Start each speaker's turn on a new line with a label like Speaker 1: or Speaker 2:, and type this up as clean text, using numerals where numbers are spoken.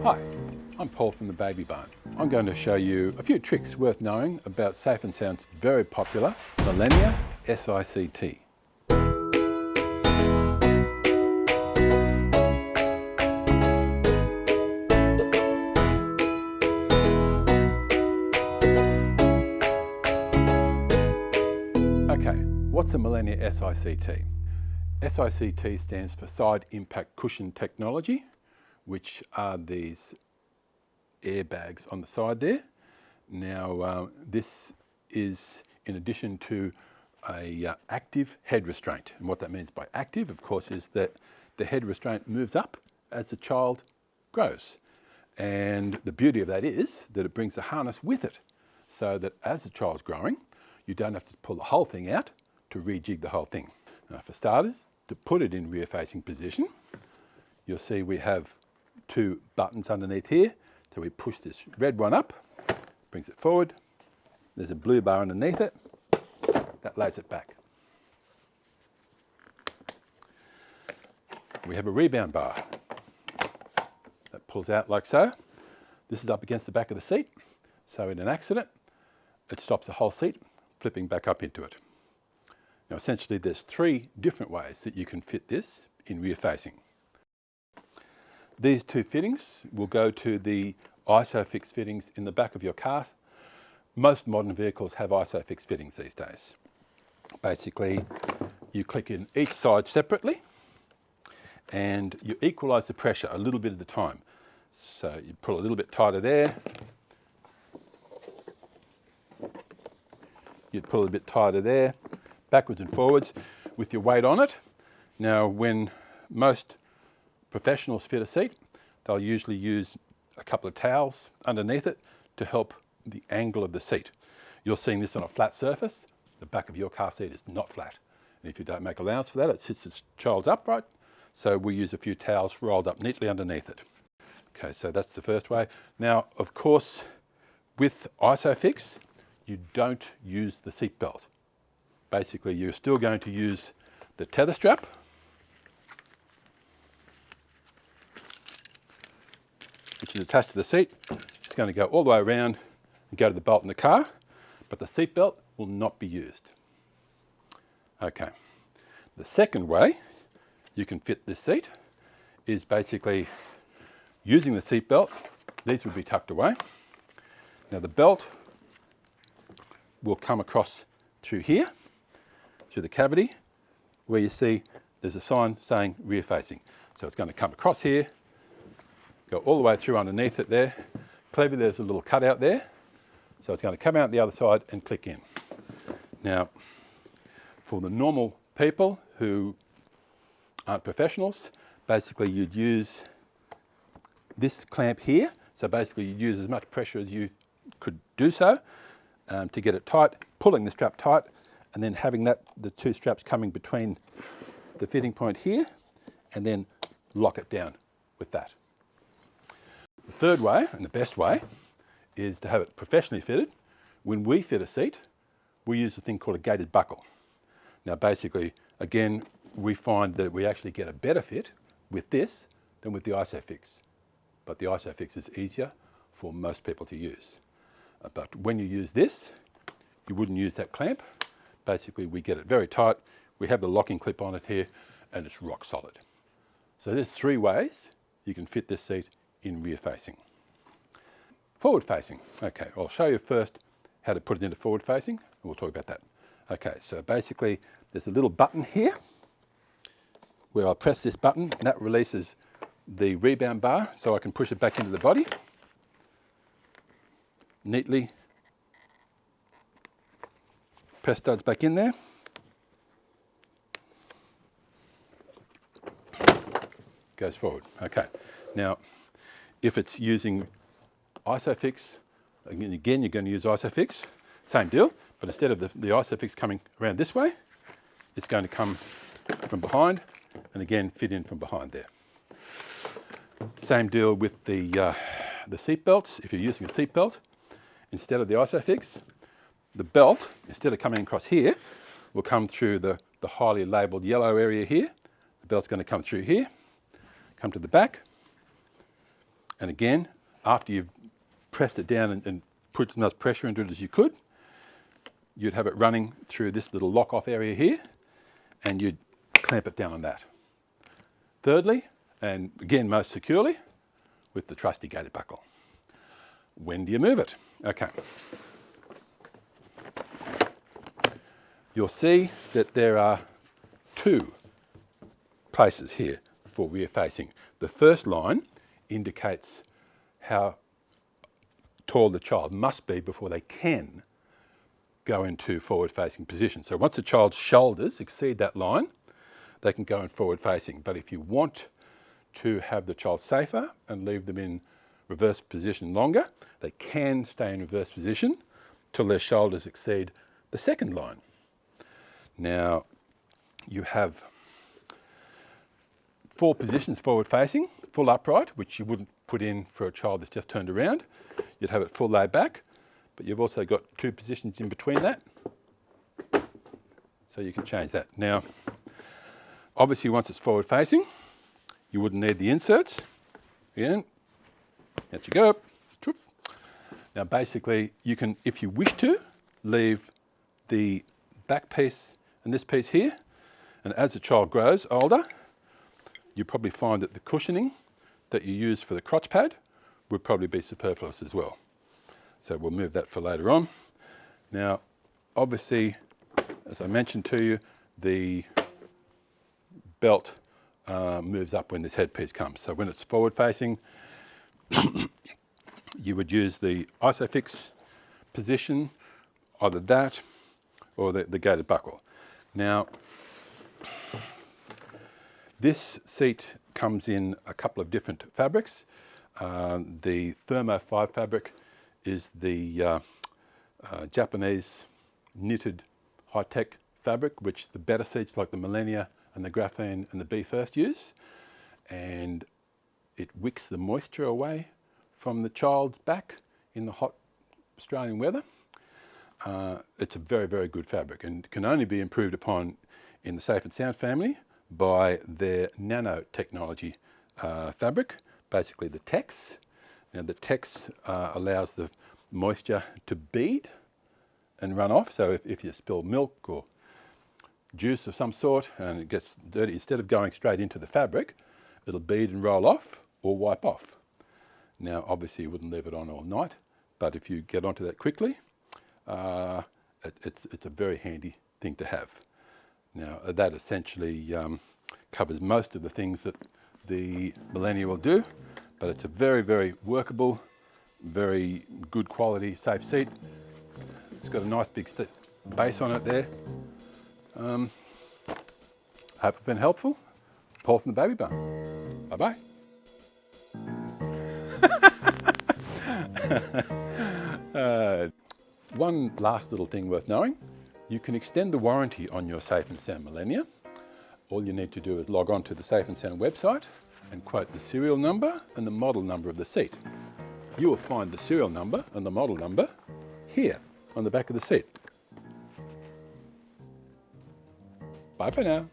Speaker 1: Hi, I'm Paul from the Baby Barn. I'm going to show you a few tricks worth knowing about Safe and Sound's very popular Millenia SICT. Okay, what's a Millenia SICT? SICT stands for Side Impact Cushion Technology, which are these airbags on the side there. Now, this is in addition to a active head restraint. And what that means by active, of course, is that the head restraint moves up as the child grows. And the beauty of that is that it brings the harness with it, so that as the child's growing, you don't have to pull the whole thing out to rejig the whole thing. Now, for starters, to put it in rear-facing position, you'll see we have two buttons underneath here. So we push this red one up, brings it forward. There's a blue bar underneath it. That lays it back. We have a rebound bar that pulls out like so. This is up against the back of the seat. So in an accident, it stops the whole seat flipping back up into it. Now essentially there's three different ways that you can fit this in rear facing. These two fittings will go to the ISOFIX fittings in the back of your car. Most modern vehicles have ISOFIX fittings these days. Basically, you click in each side separately and you equalise the pressure a little bit at a time. So you pull a little bit tighter there. You'd pull a bit tighter there, backwards and forwards with your weight on it. Now, when most professionals fit a seat, they'll usually use a couple of towels underneath it to help the angle of the seat. You're seeing this on a flat surface. The back of your car seat is not flat. And if you don't make allowance for that, it sits the child's upright. So we use a few towels rolled up neatly underneath it. Okay, so that's the first way. Now, of course, with ISOFIX, you don't use the seat belt. Basically, you're still going to use the tether strap, which is attached to the seat. It's going to go all the way around and go to the belt in the car, but the seat belt will not be used. Okay, the second way you can fit this seat is basically using the seat belt. These would be tucked away. Now the belt will come across through here, through the cavity, where you see there's a sign saying rear facing. So it's going to come across here, go all the way through underneath it there. Clearly there's a little cutout there. So it's going to come out the other side and click in. Now, for the normal people who aren't professionals, basically you'd use this clamp here. So basically you'd use as much pressure as you could do so to get it tight, pulling the strap tight, and then having the two straps coming between the fitting point here, and then lock it down with that. The third way, and the best way, is to have it professionally fitted. When we fit a seat, we use a thing called a gated buckle. Now basically, again, we find that we actually get a better fit with this than with the ISOFIX. But the ISOFIX is easier for most people to use. But when you use this, you wouldn't use that clamp. Basically, we get it very tight. We have the locking clip on it here, and it's rock solid. So there's three ways you can fit this seat in rear facing. Forward facing. Okay, I'll show you first how to put it into forward facing, and we'll talk about that. Okay, so basically, there's a little button here where I'll press this button, and that releases the rebound bar, so I can push it back into the body neatly. Press studs back in there. Goes forward. Okay. Now, if it's using ISOFIX, again you're going to use ISOFIX, same deal, but instead of the ISOFIX coming around this way, it's going to come from behind and again fit in from behind there. Same deal with the seat belts. If you're using a seat belt, instead of the ISOFIX, the belt, instead of coming across here, will come through the highly labelled yellow area here. The belt's going to come through here, come to the back, And again, after you've pressed it down and put as much pressure into it as you could, you'd have it running through this little lock-off area here, and you'd clamp it down on that. Thirdly, and again most securely, with the trusty gated buckle. When do you move it? Okay. You'll see that there are two places here for rear facing. The first line indicates how tall the child must be before they can go into forward facing position. So once the child's shoulders exceed that line, they can go in forward facing. But if you want to have the child safer and leave them in reverse position longer, they can stay in reverse position till their shoulders exceed the second line. Now, you have 4 positions forward facing, full upright, which you wouldn't put in for a child that's just turned around. You'd have it full laid back, but you've also got 2 positions in between that. So you can change that. Now, obviously once it's forward facing, you wouldn't need the inserts. Again, out you go. Now basically you can, if you wish to, leave the back piece and this piece here, and as the child grows older, you probably find that the cushioning that you use for the crotch pad would probably be superfluous as well. So we'll move that for later on. Now, obviously, as I mentioned to you, the belt moves up when this headpiece comes. So when it's forward facing, you would use the isofix position, either that or the gated buckle. Now, this seat comes in a couple of different fabrics. The Thermo 5 fabric is the Japanese knitted high-tech fabric, which the better seats like the Millenia and the Graphene and the B First use, and it wicks the moisture away from the child's back in the hot Australian weather. It's a very, very good fabric and can only be improved upon in the Safe and Sound family by their nanotechnology fabric, basically the Tex. Now the Tex allows the moisture to bead and run off, so if you spill milk or juice of some sort and it gets dirty, instead of going straight into the fabric, it'll bead and roll off or wipe off. Now obviously you wouldn't leave it on all night, but if you get onto that quickly, it's a very handy thing to have. Now that essentially covers most of the things that the Millenia will do, but it's a very, very workable, very good quality safe seat. It's got a nice big base on it there. Hope it's been helpful. Paul from the Baby Bum. Bye-bye. One last little thing worth knowing. You can extend the warranty on your Safe and Sound Millenia. All you need to do is log on to the Safe and Sound website and quote the serial number and the model number of the seat. You will find the serial number and the model number here on the back of the seat. Bye for now.